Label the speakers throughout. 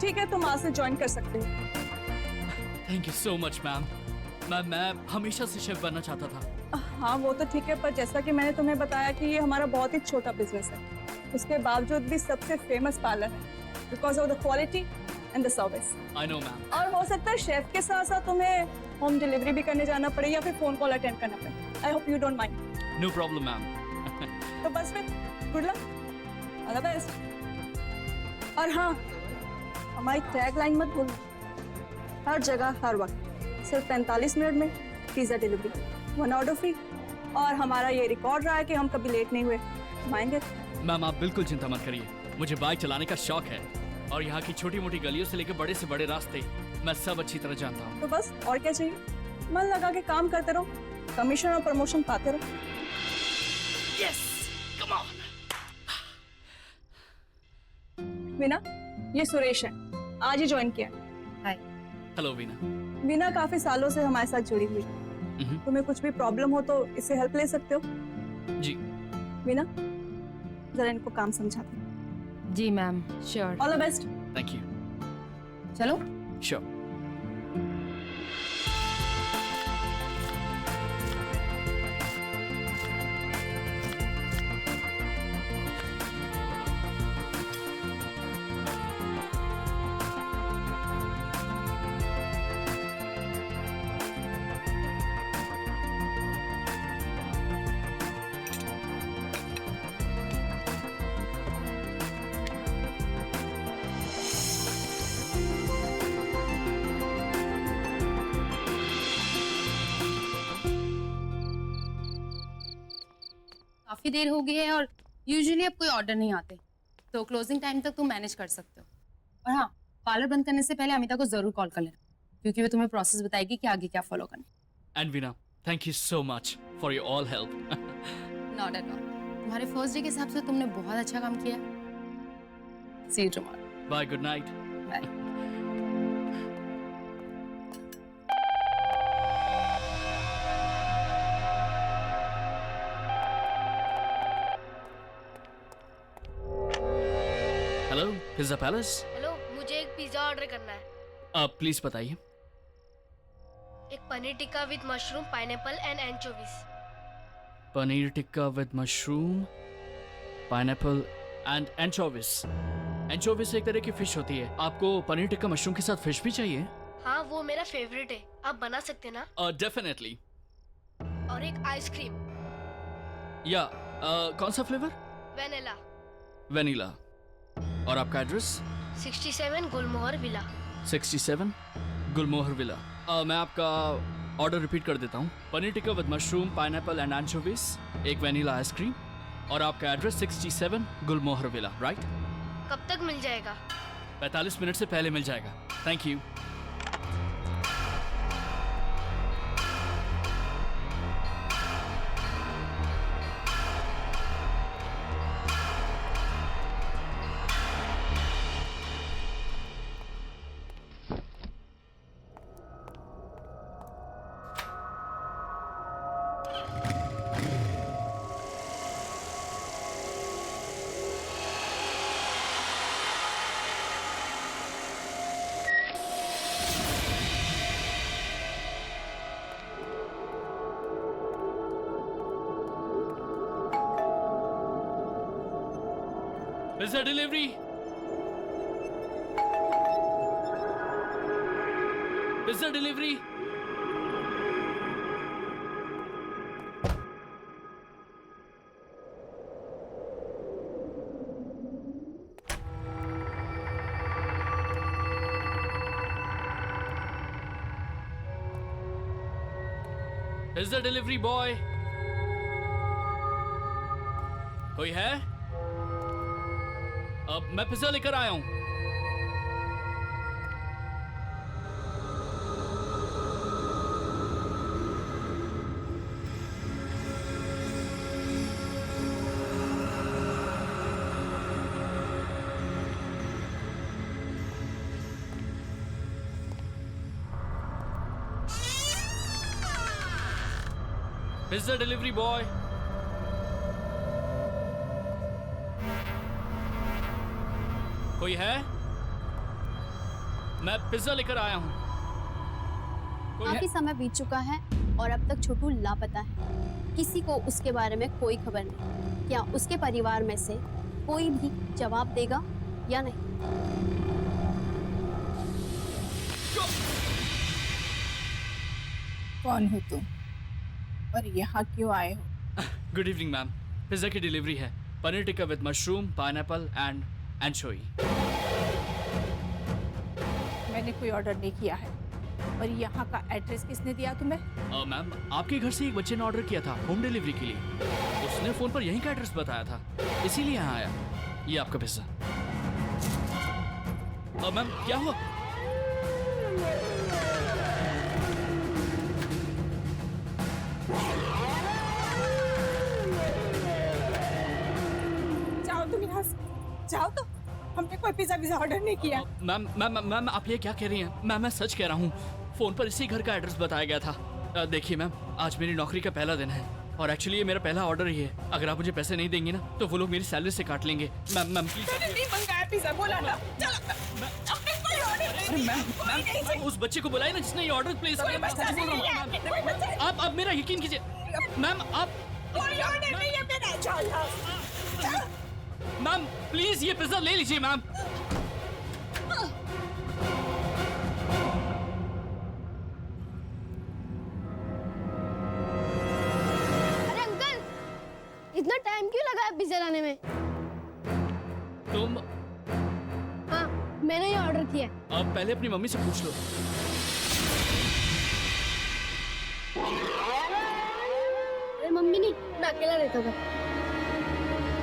Speaker 1: ठीक है, तुम आज से ज्वाइन कर सकते हो।
Speaker 2: Thank you so much ma'am. मैं हमेशा से शेफ बनना चाहता था।
Speaker 1: हाँ वो तो ठीक है, पर जैसा कि मैंने तुम्हें बताया कि ये हमारा बहुत ही छोटा बिजनेस है, उसके बावजूद भी सबसे फेमस पार्लर है because of the quality and the service.
Speaker 2: I know ma'am.
Speaker 1: और हो सकता है शेफ के साथ साथ तुम्हें होम डिलीवरी भी करने जाना पड़े या फिर फोन कॉल अटेंड करना पड़े। I hope you don't mind.
Speaker 2: No problem ma'am.
Speaker 1: तो बस फिर good luck, all the best. और हाँ, हमारी टैग लाइन मत भूलना, हर जगह हर वक्त सिर्फ 45 मिनट में पिज्जा डिलीवरी, 1 ऑर्डर फ्री। और हमारा ये रिकॉर्ड रहा है कि हम कभी लेट नहीं हुए। Mind it?
Speaker 2: मैम आप बिल्कुल चिंता मत करिए, मुझे बाइक चलाने का शौक है और यहाँ की छोटी मोटी गलियों से लेकर बड़े से बड़े रास्ते मैं सब अच्छी तरह जानता हूँ।
Speaker 1: तो बस और क्या चाहिए, मन लगा के काम करते रहो, कमीशन और प्रमोशन पाते रहो।
Speaker 2: Yes, come on.
Speaker 1: वीना, ये सुरेश है, आज ही ज्वाइन किया।
Speaker 3: हाय।
Speaker 2: हेलो वीना।
Speaker 1: वीना काफी सालों से हमारे साथ जुड़ी हुई है, तुम्हें कुछ भी प्रॉब्लम हो तो इससे हेल्प ले सकते हो।
Speaker 2: जी।
Speaker 1: वीना, जरा इनको काम समझाते।
Speaker 3: जी ma'am, sure.
Speaker 1: All the best.
Speaker 2: Thank you.
Speaker 3: चलो।
Speaker 2: श्योर।
Speaker 3: काफी देर हो गई है और यूजुअली अब कोई ऑर्डर नहीं आते, तो क्लोजिंग टाइम तक तुम मैनेज कर सकते हो। और हाँ, पार्लर बंद करने से पहले अमिता को जरूर कॉल कर लेना, क्योंकि वो तुम्हें प्रोसेस बताएगी कि आगे क्या फॉलो करना।
Speaker 2: And Veena, thank you so much for your all help.
Speaker 3: Not at all. तुम्हारे फर्स्ट डे के हिसाब से तुमने बहुत अच्छा काम किया। See you tomorrow.
Speaker 2: Bye, good night.
Speaker 3: Bye.
Speaker 2: Hello, pizza palace.
Speaker 4: Hello, मुझे एक पिज्जा ऑर्डर करना है।
Speaker 2: आप प्लीज बताइए।
Speaker 4: एक paneer tikka with mushroom, pineapple and anchovies.
Speaker 2: Paneer tikka with mushroom, pineapple and anchovies. Anchovies एक तरह की फिश होती है। आपको पनीर टिक्का मशरूम के साथ फिश भी चाहिए?
Speaker 4: हाँ, वो मेरा फेवरेट है। आप बना सकते ना?
Speaker 2: डेफिनेटली।
Speaker 4: और एक आइसक्रीम।
Speaker 2: या कौन सा फ्लेवर?
Speaker 4: वेनिला।
Speaker 2: वेनिला। और आपका address?
Speaker 4: 67 Gulmohar villa.
Speaker 2: 67 Gulmohar villa. मैं आपका ऑर्डर रिपीट कर देता हूँ। Paneer tikka with mushroom, pineapple and anchovies, एक वेनिला आइसक्रीम, और आपका एड्रेस 67 गुलमोहर विला, राइट?
Speaker 4: कब तक मिल जाएगा?
Speaker 2: 45 मिनट से पहले मिल जाएगा। Thank you. Pizza delivery. Pizza delivery. Pizza delivery boy. कोई है? अब मैं पिज्जा लेकर आया हूं। Pizza delivery boy. कोई है? मैं पिज्जा लेकर आया हूँ।
Speaker 5: काफी समय बीत चुका है और अब तक छोटू लापता है। किसी को उसके बारे में कोई खबर नहीं। क्या उसके परिवार में से कोई भी जवाब देगा या नहीं?
Speaker 6: कौन हो तुम और यहाँ क्यों आए हो?
Speaker 2: गुड इवनिंग मैम, पिज्जा की डिलीवरी है। Paneer tikka with mushroom, pineapple and anchovies.
Speaker 6: मैंने कोई ऑर्डर नहीं किया है। और यहाँ का एड्रेस किसने दिया तुम्हें?
Speaker 2: मैम, आपके घर से एक बच्चे ने ऑर्डर किया था होम डिलीवरी के लिए। उसने फोन पर यहीं का एड्रेस बताया था, इसीलिए यहाँ आया। ये आपका पिज्जा। मैम क्या हुआ?
Speaker 6: जाओ तुम यहाँ से, जाओ। तो हमने कोई पिज्जा ऑर्डर नहीं किया।
Speaker 2: मैम मैम मैम आप ये क्या कह रही हैं? मैम मैं सच कह रहा हूँ, फोन पर इसी घर का एड्रेस बताया गया था। देखिए मैम, आज मेरी नौकरी का पहला दिन है और एक्चुअली ये मेरा पहला ऑर्डर ही है। अगर आप मुझे पैसे नहीं देंगे ना तो वो लोग मेरी सैलरी से काट लेंगे। Ma'am ma'am please.
Speaker 6: मैंने नहीं मंगाया पिज्जा, बोला ना। चलो, हमने कोई ऑर्डर नहीं किया।
Speaker 2: मैम उस बच्चे को बुलाए ना जिसने ये ऑर्डर प्लेस किया। मैं सच बोल रहा हूँ। आप मेरा यकीन कीजिए मैम। आप
Speaker 6: कोई ऑर्डर नहीं है मेरा। चलो
Speaker 2: मैम प्लीज ये पिज्जा ले लीजिए मैम।
Speaker 5: अरे अंकल, इतना टाइम क्यों लगा है पिज्जा लाने में?
Speaker 2: तुम
Speaker 5: हाँ, मैंने ये ऑर्डर किया।
Speaker 2: अब पहले अपनी मम्मी से पूछ लो।
Speaker 5: अरे मम्मी नहीं, मैं अकेला रहता था।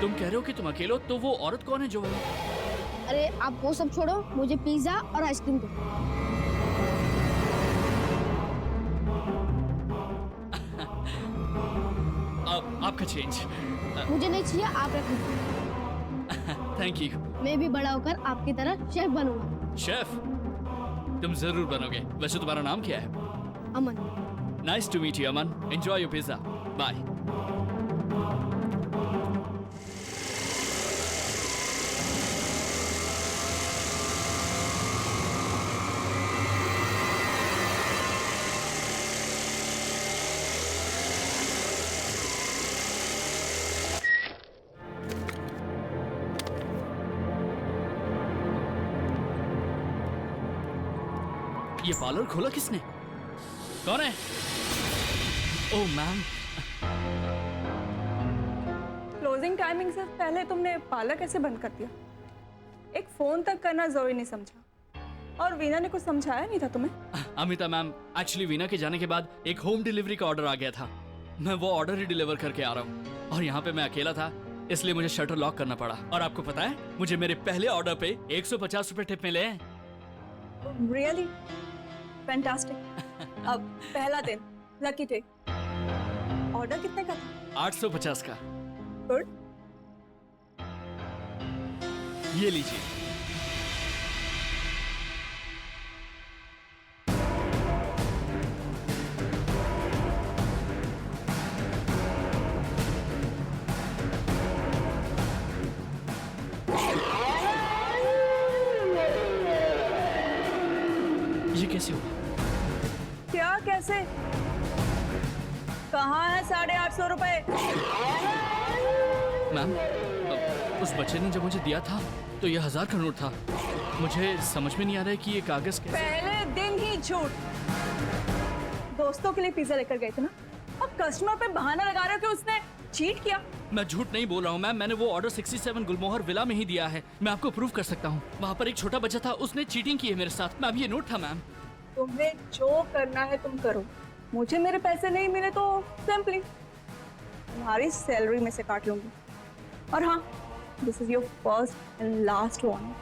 Speaker 2: तुम कह रहे हो कि तुम अकेले हो, तो वो औरत कौन है जो?
Speaker 5: अरे आप वो सब छोड़ो, मुझे पिज्जा और आइसक्रीम दो।
Speaker 2: आपका चेंज।
Speaker 5: मुझे नहीं चाहिए, आप रखो।
Speaker 2: Thank you.
Speaker 5: मैं भी बड़ा होकर आपकी तरह शेफ बनूंगा।
Speaker 2: शेफ तुम जरूर बनोगे। वैसे तुम्हारा नाम क्या है?
Speaker 5: Aman.
Speaker 2: Nice to meet you Aman. Enjoy your pizza. Bye. ये पार्लर खोला किसने? कौन है? ओह मैम,
Speaker 1: क्लोजिंग टाइमिंग से पहले तुमने पार्लर कैसे बंद कर दिया? एक फोन तक करना जरूरी नहीं समझा? और वीना ने कुछ समझाया नहीं था तुम्हें?
Speaker 2: अमिता मैम, एक्चुअली वीना के जाने के बाद एक होम डिलीवरी का ऑर्डर आ गया था। मैं वो ऑर्डर ही डिलीवर करके आ रहा हूँ और यहाँ पे मैं अकेला था, इसलिए मुझे शटर लॉक करना पड़ा। और आपको पता है, मुझे मेरे पहले ऑर्डर पे 150 रुपए टिप मिले हैं।
Speaker 1: Really fantastic. अब पहला दिन, लकी डे। ऑर्डर कितने का था?
Speaker 2: 850 का।
Speaker 1: गुड।
Speaker 2: ये लीजिए। ये कैसे हुआ?
Speaker 1: क्या कैसे? कहाँ है 850 रुपए?
Speaker 2: मैम, उस बच्चे ने जब मुझे दिया था तो ये 1000 का नोट था। मुझे समझ में नहीं आ रहा है कि ये कागज कैसे।
Speaker 1: पहले दिन ही झूठ। दोस्तों के लिए पिज्जा लेकर गए थे ना, अब कस्टमर पे बहाना लगा रहे हो कि उसने चीट किया।
Speaker 2: मैं झूठ नहीं बोल रहा हूँ मैम, मैंने वो ऑर्डर 67 गुलमोहर विला में ही दिया है। मैं आपको प्रूव कर सकता हूँ। वहाँ पर एक छोटा बच्चा था, उसने चीटिंग की है मेरे साथ। मैम ये नोट था मैम।
Speaker 1: तुम्हें जो करना है तुम करो। मुझे मेरे पैसे नहीं मिले तो सिंपली तुम्हारी सैलरी में से काट लूंगी। और हाँ, this is your first and last warning,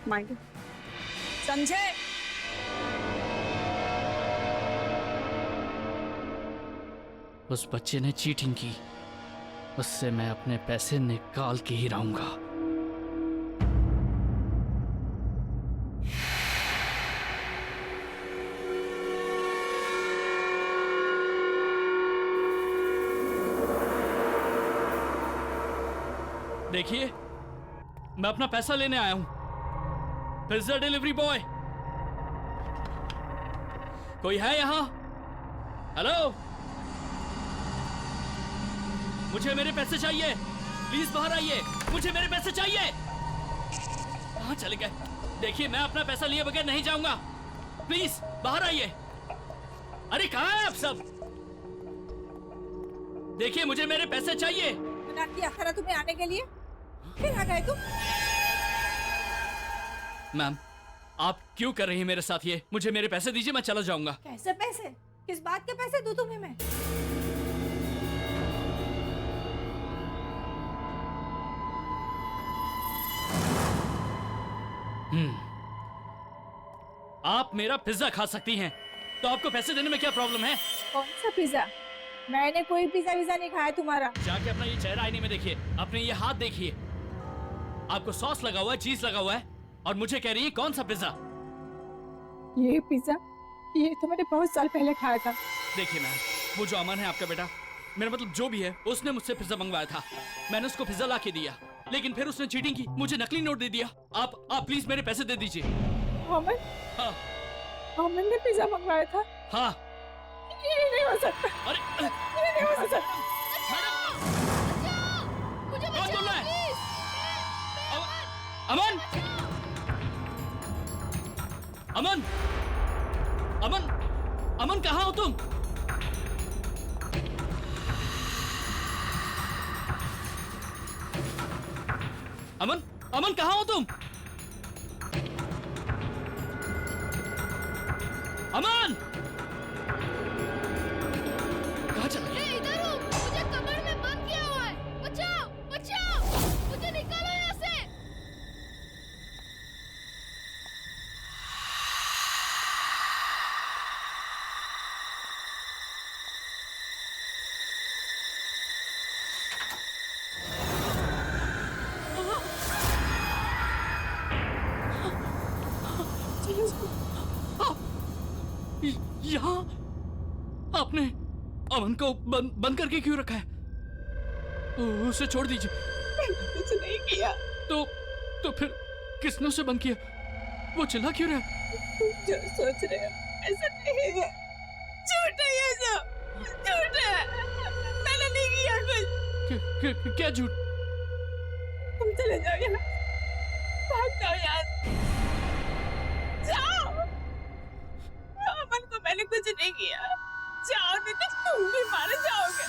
Speaker 1: mind. समझे?
Speaker 2: उस बच्चे ने चीटिंग की, उससे मैं अपने पैसे निकाल के ही रहूंगा। देखिए, मैं अपना पैसा लेने आया हूं। पिज्जा डिलीवरी बॉय, कोई है यहाँ? हेलो, मुझे मेरे पैसे चाहिए, प्लीज बाहर आइए, मुझे मेरे पैसे चाहिए। कहाँ चले गए? देखिए, मैं अपना पैसा लिए बगैर नहीं जाऊंगा, प्लीज बाहर आइए। अरे कहाँ है आप सब? देखिए, मुझे मेरे पैसे चाहिए।
Speaker 6: मना किया था ना तुम्हें आने के लिए, फिर आ गए तुम।
Speaker 2: मैम, आप क्यों कर रही हैं मेरे साथ ये? मुझे मेरे पैसे दीजिए, मैं चला जाऊंगा।
Speaker 6: कैसे पैसे? किस बात के पैसे दूं तुम्हें मैं?
Speaker 2: आप मेरा पिज्जा खा सकती हैं, तो आपको पैसे देने में क्या प्रॉब्लम है?
Speaker 6: कौन सा पिज्जा? मैंने कोई पिज्जा विज्जा नहीं खाया तुम्हारा।
Speaker 2: जाके अपना ये चेहरा आईने में देखिए, अपने ये हाथ देखिए, आपको सॉस लगा हुआ है, चीज लगा हुआ है, और मुझे कह रही है कौन सा पिज्जा?
Speaker 6: ये पिज्जा, ये तो मैंने बहुत साल पहले खाया था।
Speaker 2: देखिए मैम, वो जो अमन है आपका बेटा, मेरा मतलब जो भी है, उसने मुझसे पिज्जा मंगवाया था। मैंने उसको पिज्जा ला के दिया, लेकिन फिर उसने चीटिंग की, मुझे नकली नोट दे दिया। आप प्लीज मेरे पैसे दे दीजिए।
Speaker 6: अमन?
Speaker 2: हाँ
Speaker 6: अमन ने पिज्जा मंगवाया था?
Speaker 2: हाँ।
Speaker 6: ये नहीं हो सकता।
Speaker 2: अरे
Speaker 6: ये नहीं हो सकता।
Speaker 4: मुझे
Speaker 2: कौन बोल रहा है? अमन, अमन, अमन, अमन कहाँ हो तुम? अमन, अमन कहाँ हो तुम? अमन, कहाँ चला गया?
Speaker 4: मैं इधर हूँ, मुझे कमर में बंद किया हुआ है। बचाओ, बचाओ, मुझे निकालो यहाँ से।
Speaker 2: यहाँ आपने अमन को बंद करके क्यों रखा है? उसे छोड़ दीजिए।
Speaker 6: कुछ नहीं किया।
Speaker 2: तो फिर किसने उसे बंद किया? वो चिल्ला क्यों रहा है?
Speaker 6: जो सोच रहे हो ऐसा नहीं है, झूठ है ये सब, झूठ है। मैंने नहीं किया कुछ।
Speaker 2: क्या झूठ?
Speaker 6: तुम चले जाओ यहाँ, भाग जाओ यहाँ से। जाओ। अमन को मैंने कुछ नहीं किया। जाओ, नहीं तो तुम भी मारे जाओगे।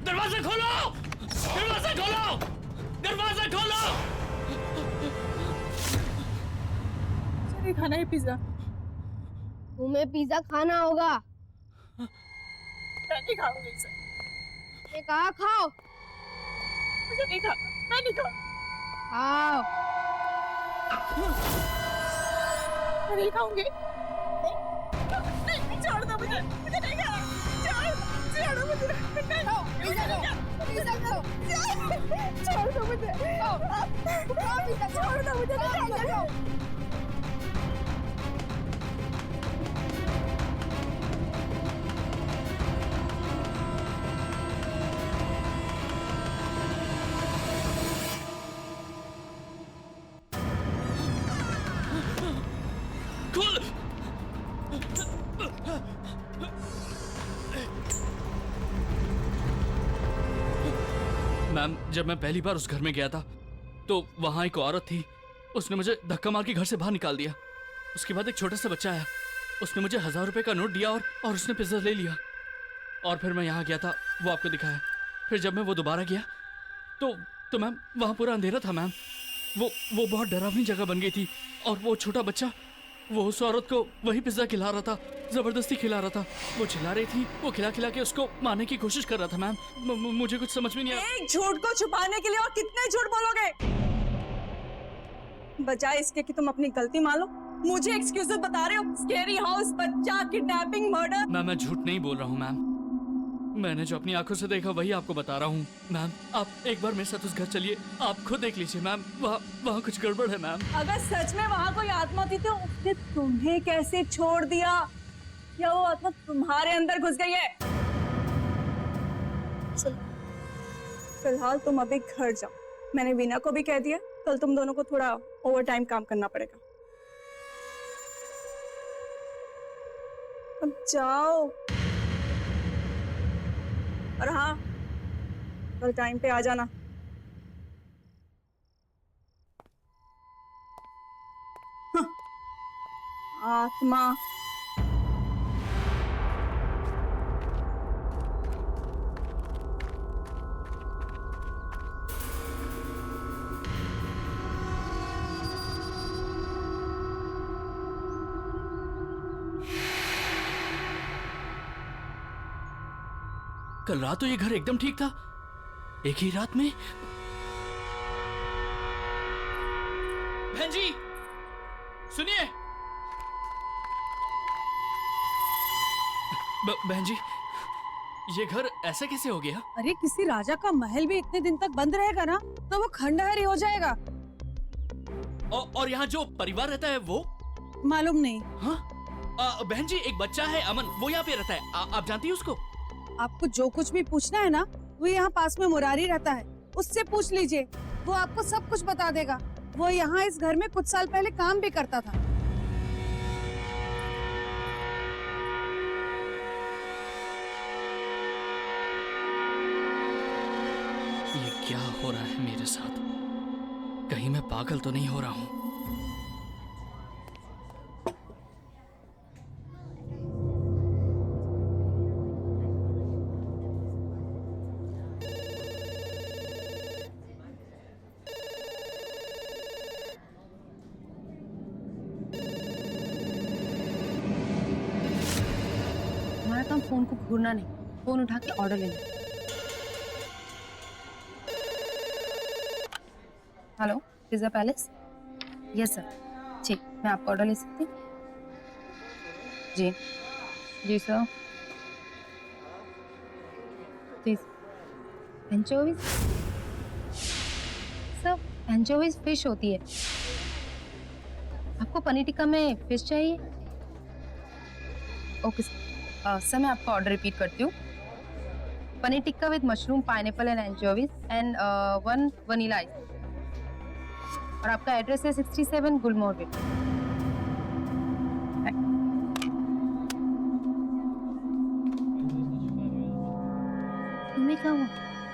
Speaker 2: दरवाजा खोलो! दरवाजा खोलो! दरवाजा खोलो!
Speaker 6: मुझे खाना है पिज्जा।
Speaker 4: तुम्हें पिज्जा खाना होगा।
Speaker 6: मैं नहीं खाऊंगी इसे।
Speaker 4: मैं कहा खाओ।
Speaker 6: मुझे नहीं खा, मैं नहीं खाऊं।
Speaker 4: खाओ।
Speaker 6: मैं नहीं खाऊंगी। नहीं, छोड़ दो मुझे नहीं खाना। छोड़ दो मुझे। नहीं खाओ, पिज्जा खाओ, पिज्जा खाओ। छोड़ दो मुझे। छोड़ दो मुझे, नहीं खाना।
Speaker 2: खोल! मैम, जब मैं पहली बार उस घर में गया था तो वहां एक औरत थी, उसने मुझे धक्का मार के घर से बाहर निकाल दिया। उसके बाद एक छोटा सा बच्चा आया, उसने मुझे 1000 रुपए का नोट दिया और उसने पिज्जा ले लिया। और फिर मैं यहाँ गया था, वो आपको दिखाया। फिर जब मैं वो दोबारा गया तो मैम वहाँ पूरा अंधेरा था मैम। वो बहुत डरावनी जगह बन गई थी, और वो छोटा बच्चा वो उस औरत को वही पिज्जा खिला रहा था, जबरदस्ती खिला रहा था। वो चिल्ला रही थी, वो खिला खिला के उसको मारने की कोशिश कर रहा था मैम। मुझे कुछ समझ में नहीं आया।
Speaker 1: एक झूठ को छुपाने के लिए और कितने झूठ बोलोगे? बजाय इसके कि तुम अपनी गलती मान लो, मुझे एक्सक्यूजेस बता रहे हो। स्केरी हाउस, बच्चा, किडनैपिंग, मर्डर।
Speaker 2: मैम, मैं झूठ नहीं बोल रहा हूँ मैम। मैंने जो अपनी आंखों से देखा वही आपको बता रहा हूँ मैम। आप एक बार मेरे साथ उस घर चलिए, आप खुद देख लीजिए मैम। वहाँ कुछ गड़बड़ है मैम।
Speaker 1: अगर सच में वहाँ कोई आत्मा थी तो उसने तुम्हें कैसे छोड़ दिया? या वो आत्मा तुम्हारे अंदर घुस गई है?
Speaker 4: चलो।
Speaker 1: फिलहाल तुम अभी घर जाओ। मैंने वीना को भी कह दिया, कल तुम दोनों को थोड़ा ओवर टाइम काम करना पड़ेगा। अब जाओ। और हाँ, कल टाइम पे आ जाना। हाँ, आत्मा।
Speaker 2: कल रात तो ये घर एकदम ठीक था, एक ही रात में। बहन जी सुनिए। बहन जी, ये घर ऐसा कैसे हो गया?
Speaker 7: अरे किसी राजा का महल भी इतने दिन तक बंद रहेगा ना तो वो खंडहर ही हो जाएगा।
Speaker 2: और यहाँ जो परिवार रहता है वो?
Speaker 7: मालूम नहीं।
Speaker 2: हाँ बहन जी, एक बच्चा है अमन, वो यहाँ पे रहता है। आप जानती है उसको?
Speaker 7: आपको जो कुछ भी पूछना है ना, वो यहाँ पास में मुरारी रहता है, उससे पूछ लीजिए, वो आपको सब कुछ बता देगा। वो यहाँ इस घर में कुछ साल पहले काम भी करता था।
Speaker 2: ये क्या हो रहा है मेरे साथ? कहीं मैं पागल तो नहीं हो रहा हूँ?
Speaker 3: हमारा काम फोन को घूरना नहीं, फोन उठा के ऑर्डर लेना। Hello, pizza palace? Yes sir. जी, मैं आपका ऑर्डर ले सकती हूँ? जी जी सर। जी एंचोवीज सर, एंचोवीज फिश होती है। आपको पनीर टिक्का में फिश चाहिए? ओके सर, मैं आपका ऑर्डर रिपीट करती हूँ। Paneer tikka with mushroom, pineapple and anchovies and 1 vanilla ice. और आपका एड्रेस है 67 गुलमोहर विला। तुम्हें क्या हुआ?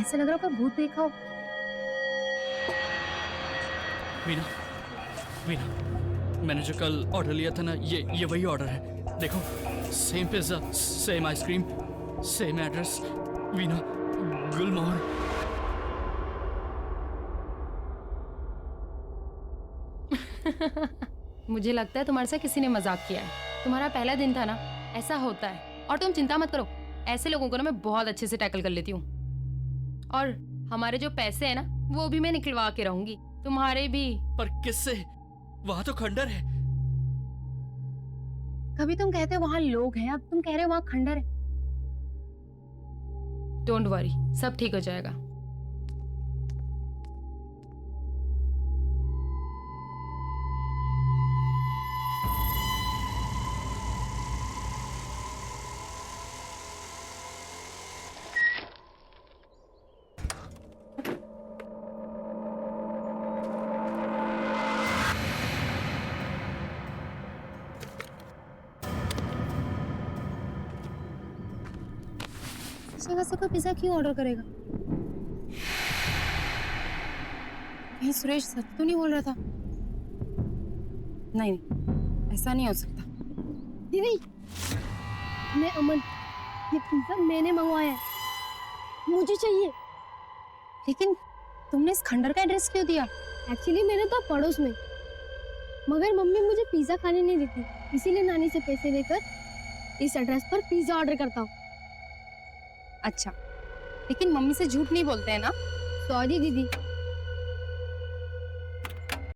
Speaker 3: ऐसा लग रहा है कोई भूत देखा हो।
Speaker 2: वीना, वीना, मैंने जो कल ऑर्डर लिया था ना, ये वही ऑर्डर है। देखो, same pizza, same ice cream, same address. Veena, Gulmohar.
Speaker 3: मुझे लगता है तुम्हारे साथ किसी ने मजाक किया है। तुम्हारा पहला दिन था ना, ऐसा होता है। और तुम चिंता मत करो, ऐसे लोगों को ना मैं बहुत अच्छे से टैकल कर लेती हूँ। और हमारे जो पैसे हैं ना, वो भी मैं निकलवा के रहूंगी, तुम्हारे भी।
Speaker 2: पर किससे? वहां तो खंडर है।
Speaker 3: कभी तुम कहते हो वहां लोग हैं, अब तुम कह रहे हो वहां खंडर है। डोंट वरी, सब ठीक हो जाएगा। जगह से कोई पिज्जा क्यों ऑर्डर करेगा? कहीं सुरेश सच तो नहीं बोल रहा था? नहीं, ऐसा नहीं हो सकता।
Speaker 5: दीदी, मैं अमन, ये पिज्जा मैंने मंगवाया है, मुझे चाहिए।
Speaker 3: लेकिन तुमने इस खंडर का एड्रेस क्यों दिया?
Speaker 5: एक्चुअली मेरे तो पड़ोस में, मगर मम्मी मुझे पिज्जा खाने नहीं देती, इसीलिए नानी से पैसे लेकर इस एड्रेस पर पिज्जा ऑर्डर करता हूँ।
Speaker 3: अच्छा, लेकिन मम्मी से झूठ नहीं बोलते हैं ना?
Speaker 5: सॉरी दीदी,